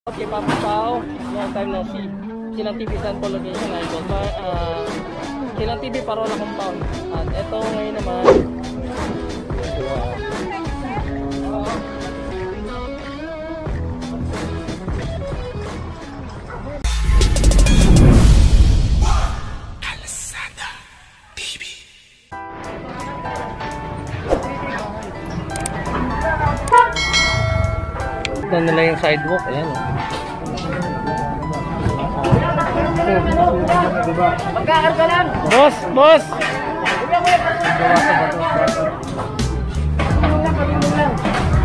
Okay, Papa Pao, long time no see. Silang TV San Polo location idol. Silang TV Parola Compound. At ito ngayon naman. Kalsada TV. Ito nila yung sidewalk. Ayan. Magkakar ka lang! Boss! Boss!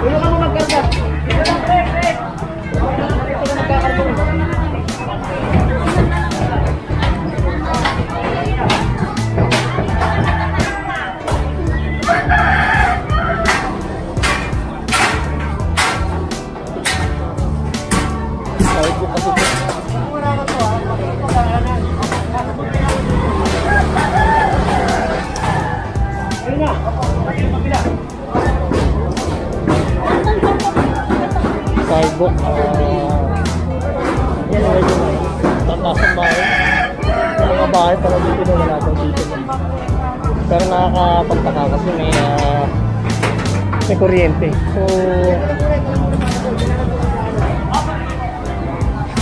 Ulo ka mo magkarga! Ito lang, pre! Ito lang magkakarga mo. Sidewalk kasi po. Sidewalk. Yan ang medyo tataas ng bahay. Yung mga bahay pala dito na wala daw dito. Pero nakakapagtaka kasi may kuryente. So,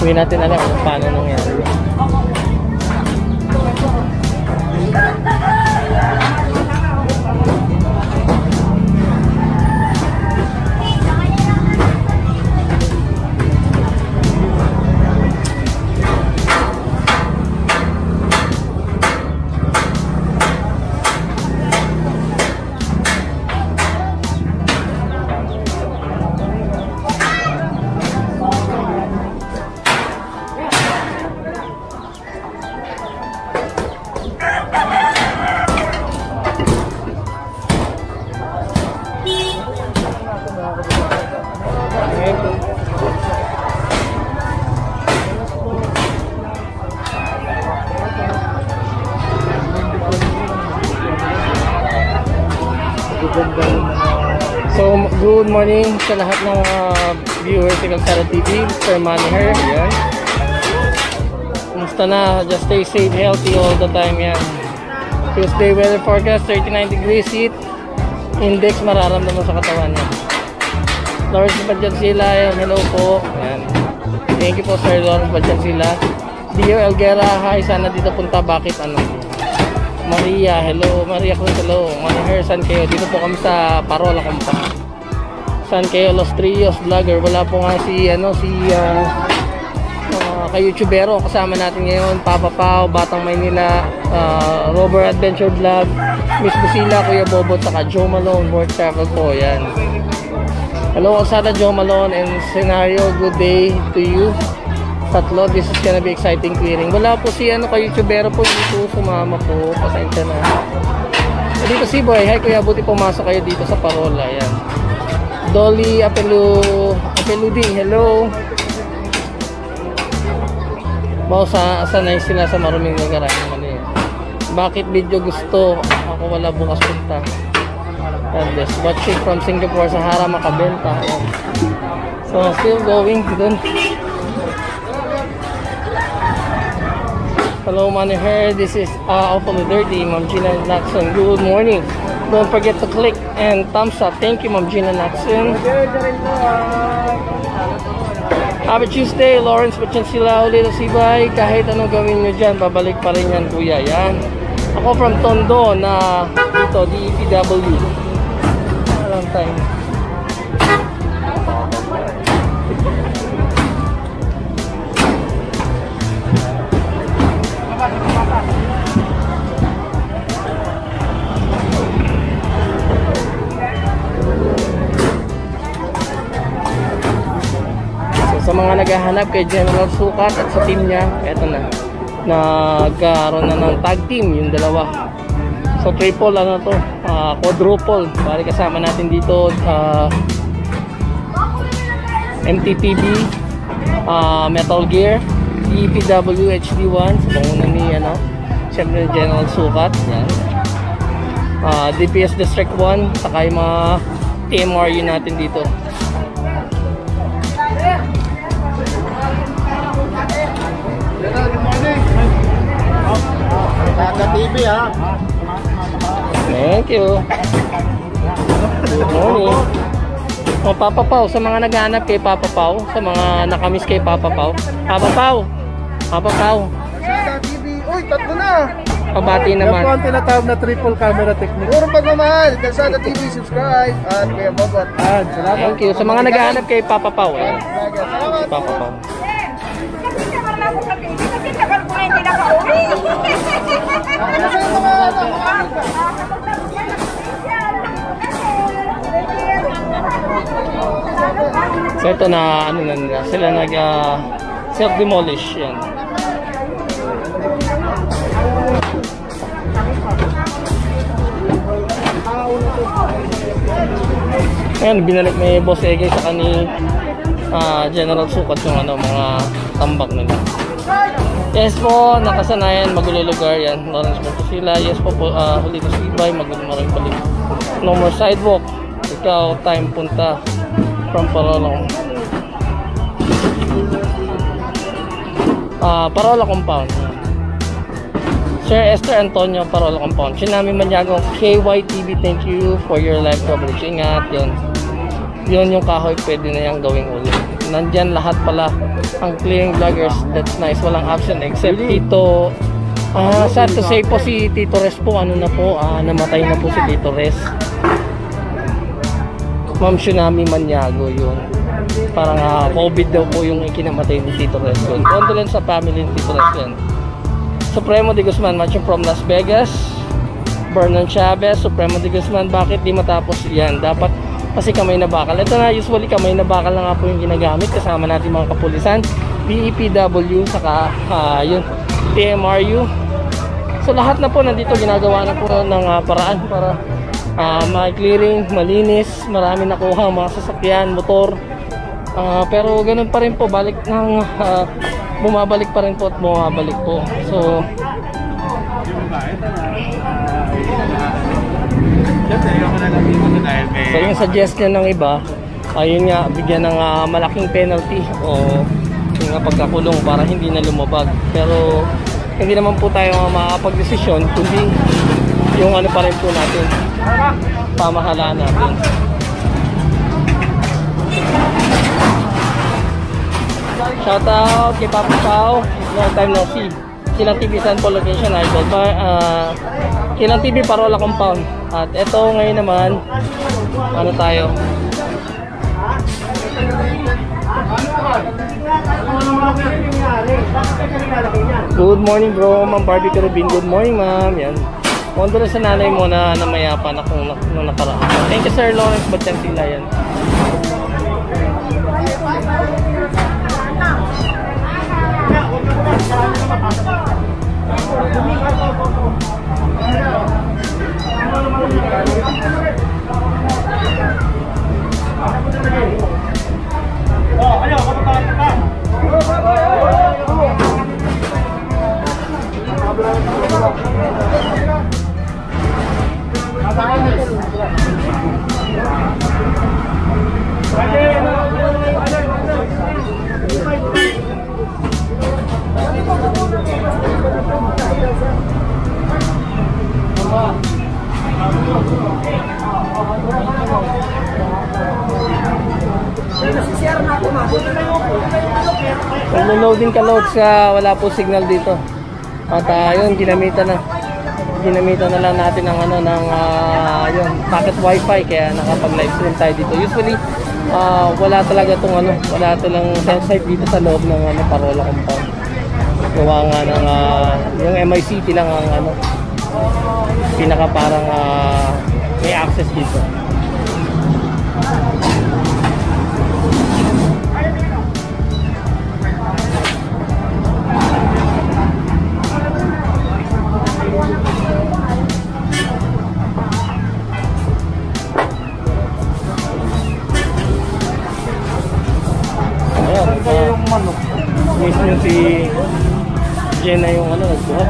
hindi natin alam kung paano nangyari. So, good morning sa lahat ng viewers ng Kalsada TV, Sir Manny here. Yan. Kumusta na? Just stay safe, healthy all the time. Yan. Tuesday weather forecast, 39 degrees heat. Index mararamdaman sa katawan niya. Lawrence Badyansila, hello po. Yan. Thank you po Sir Lawrence Badyansila. Dio Elguera, hi. Sana dito punta. Bakit ano? Maria, hello. Maria Cruz, hello. Manny, saan kayo? Dito po kami sa Parola Compound. Saan kayo? Los Trios vlogger. Wala po nga si ka-youtubero. Kasama natin ngayon. Papa Pao, Batang Maynila, Robert Adventure Vlog, Miss Busila, Kuya Bobot, saka Joe Malone, World Travel po. Yan. Hello, Kalsada, Joe Malone and Scenario. Good day to you. Tatlo, this is gonna be exciting clearing. Wala po si ka-youtubero po dito, sumama po, pasensya na. Dito si Boy, hi Kuya, buti pumasok kayo dito sa Parola, yan. Dolly Apeluding, hello. Bao sanay sila sa maruming lugar. Bakit video gusto? Ako wala bukas punta. And this, watching from Singapore, Sahara, makabenta. Yan. So, still going dun. Hello, Manny Hair. This is Awfully Dirty, Ma'am Gina Lacson. Good morning. Don't forget to click and thumbs up. Thank you, Ma'am Gina Lacson. Happy Tuesday, Lawrence Badyansila, Ulito Sibay. Kahit anong gawin nyo dyan, babalik pa rin yan, kuya. Yan. Ako from Tondo na dito, DEPW. A long time. Sa mga naghahanap kay General Sukat at sa team niya, eto na, nagkaroon na ng tag team yung dalawa. So triple quadruple. Bali kasama natin dito MTPB, Metal Gear, DPW HD1 sa pangunan ni siyempre General Sukat. Yan. DPS District 1, saka yung mga TMRU natin dito. TV ha. Thank you. Good morning. O, Papa Pao, sa mga naghahanap kay Papa Pao, sa mga nakamiss kay Papa Pao. Papa Pao! Papa Pao! Kalsada TV. Uy, tatlo na. Pabati Yan po naman. ang tinatawag na triple camera technique. Puro pagmamahal. Kalsada TV, subscribe. At Kuya Bobot. Salamat. Thank you. Sa mga naghahanap kay Papa Pao. Ayan. Salamat. Papa Pao. So ito na ano na nila, sila nag self-demolish yan. Ayan, binalik may Boss Egay sa kani General Sukat yung ano, mga tambak nila. Yes po, nakasanayan, magulo lugar yan. Lawrence Montesila, yes po, Julito Sweetby, magulo maraming balik. No more sidewalk. Ikaw, time punta from Parola. Parola Compound. Sir Esther Antonio, Parola Compound. Tsunami Maniago, KYTV, thank you for your live coverage. Ingat, yun. Yun yung kahoy, pwede na yung gawing ulit. Nandyan lahat pala ang clearing vloggers. That's nice, walang absent except Tito. Sad to say po si Tito Res po, ano na po, namatay na po si Tito Res. Ma'am Tsunami Maniago yun. Parang COVID daw po yung ikinamatay ni Tito Res yun. Condolence sa family ni Tito Res yun. Supremo de Guzman, matching from Las Vegas. Vernon Chavez, Supremo de Guzman, bakit di matapos yan? Dapat kasi kamay na bakal. Ito na, usually kamay na bakal na nga po yung ginagamit. Kasama natin mga kapulisan, DEPW, saka yun, TMRU. So lahat na po nandito ginagawa na po ng paraan para ma-clearing, malinis, marami nakuha mga sasakyan, motor. Pero ganun pa rin po, balik ng bumabalik pa rin po at bumabalik po. So yung suggestion ng iba, ayun nga, bigyan ng malaking penalty o yung pagkakulong para hindi na lumabag. Pero hindi naman po tayo makakapag-desisyon kundi yung ano pa rin po natin, pamahalaan natin. Shout out kay Papa Pao, long time no see. Kilang TV San po location idol. Kilang TV Parola Compound. At ito ngayon naman, ano tayo? Good morning bro, Ma'am Barbie Carubin. Good morning ma'am. Yan. Condolence sa nanay mo na namayapan akong nakaraan. Thank you Sir Lawrence Batensila yan. Loading ka loads wala po signal dito. At yun, ginamitan na lang natin ng ano ng yun, packet wifi kaya nakapag-live stream tayo dito. Usually wala talaga tong ano, wala talagang cell site dito sa loob ng Parola Compound. Gawa nga ng yung MICT lang ang ano pinaka parang may access dito. Mismo si Jenna yung ano nagbuhat.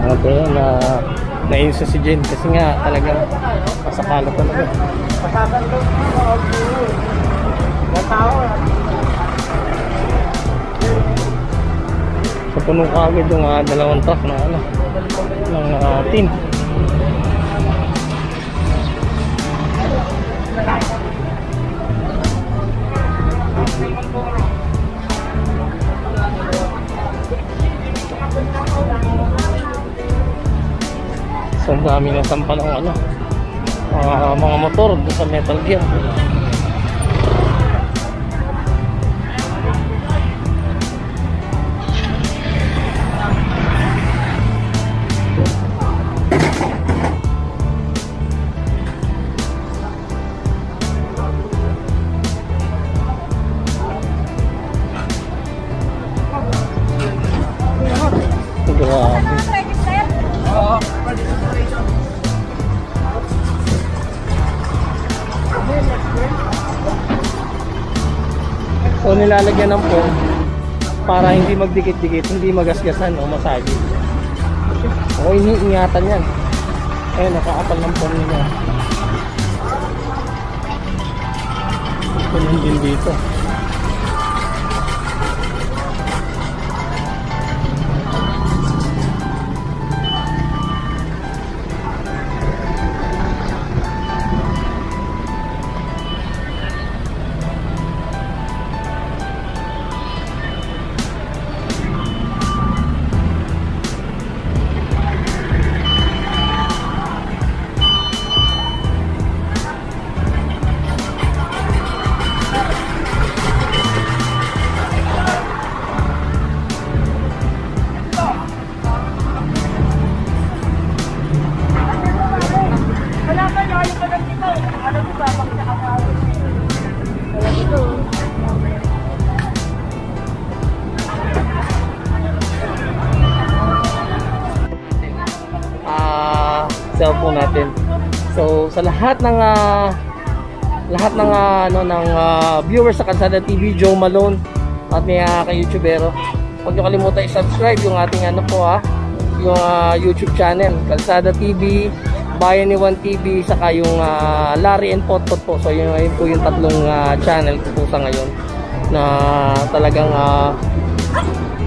Okay, naiinsa si Jen kasi nga talagang masakala talaga. So puno ka agad yung dalawang truck na ng tin. So ang dami na sampa ng mga motor sa Metal Gear. So nilalagyan ng foam para hindi magdikit-dikit, hindi magasgasan o masagi. O iniingatan yan. Ayun, nakaapal ng foam nila. Ganun din dito. Cellphone natin. So sa lahat ng viewers sa Kalsada TV, Joe Malone at mga ka-YouTubero, huwag niyo kalimutan i-subscribe yung ating yung YouTube channel, Kalsada TV, Bayan ni Juan TV, saka yung Larry and Potpot po. So yun po yung tatlong channel ko po sa ngayon na talagang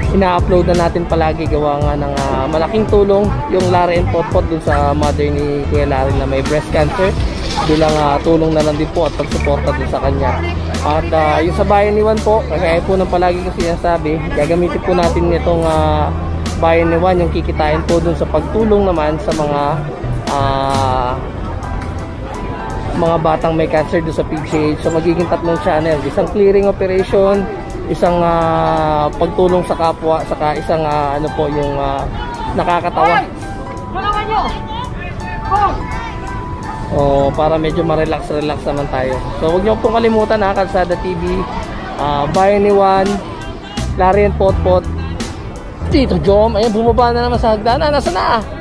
ina-upload na natin palagi, gawa nga ng malaking tulong yung Larry and Potpot dun sa mother ni Kuya Larry na may breast cancer. Bilang tulong na lang din po at pagsuporta dun sa kanya. At yung sa Bayan ni Juan po, kaya po nang palagi ko sinasabi, gagamitin po natin itong Bayan ni Juan, yung kikitain po dun sa pagtulong naman sa mga batang may cancer doon sa PGH. So magiging tatlong channel, isang clearing operation, isang pagtulong sa kapwa, saka isang yung nakakatawa. Para medyo ma-relax naman tayo. So huwag niyo pong kalimutan Kalsada TV, Bayan ni Juan, Larry and Potpot, Tito Jom. Ayan, bumaba na naman sa hagdanan. Nasaan na?